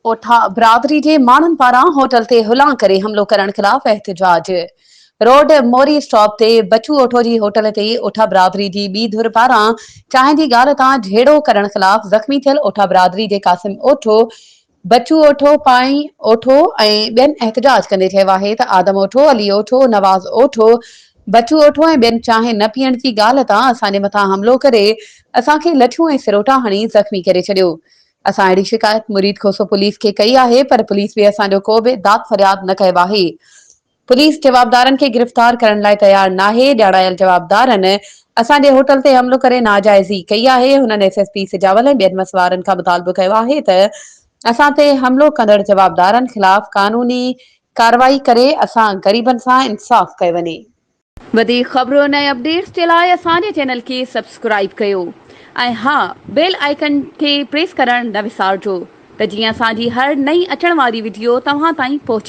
ओठा बिरादरी जे माण्हुनि पारां होटल ते हुलां करे हमलो करण खिलाफ़ एहतिजाज। रोड मोरी स्टॉप ते बचू ओठो जी होटल ते ओठा बिरादरी जी ॿी धुर पारां चांहि जी ॻाल्हि तां झेड़ो करण खिलाफ़ ज़ख़्मी थियल ओठा बिरादरी जे कासिम ओठो, बचू ओठो, पाई ओठो ऐं ॿियनि एहतिजाज कंदे चयो आहे त आदम ओठो, अली ओठो, नवाज़ ओठो, बचू ओठो ऐं ॿियनि चांहि न पीअण जी ॻाल्हि तां असांजे मथां हमलो करे असांखे लठियूं ऐं सिरोटा हणी ज़ख़्मी करे छॾियो। असां अहिड़ी शिकायत मुरीद खोसो पुलिस खे कई आहे, पर पुलिस बि असांजो को बि दाद फरियाद न कयो आहे। पुलिस जवाबदारनि खे गिरफ़्तार करण लाइ तयार नाहे। ॼाणायल जवाबदारनि असांजे होटल ते हमलो करे नाजाइज़ी कई आहे। हुननि एसएसपी सिजावल ऐं ॿियनि मसवारनि खां मुतालबो कयो आहे त असां ते हमलो कंदड़ जवाबदारनि खिलाफ़ कानूनी कार्रवाई करे असां ग़रीबनि सां इंसाफ़ कयो वञे। वधीक ख़बरुनि ऐं अपडेट्स जे लाइ असांजे चैनल खे सब्सक्राइब कयो ऐं हा, बेल आइकन खे प्रेस करण न विसारिजो त जीअं असांजी हर नई अचण वारी वीडियो तव्हां ताईं पहुचे।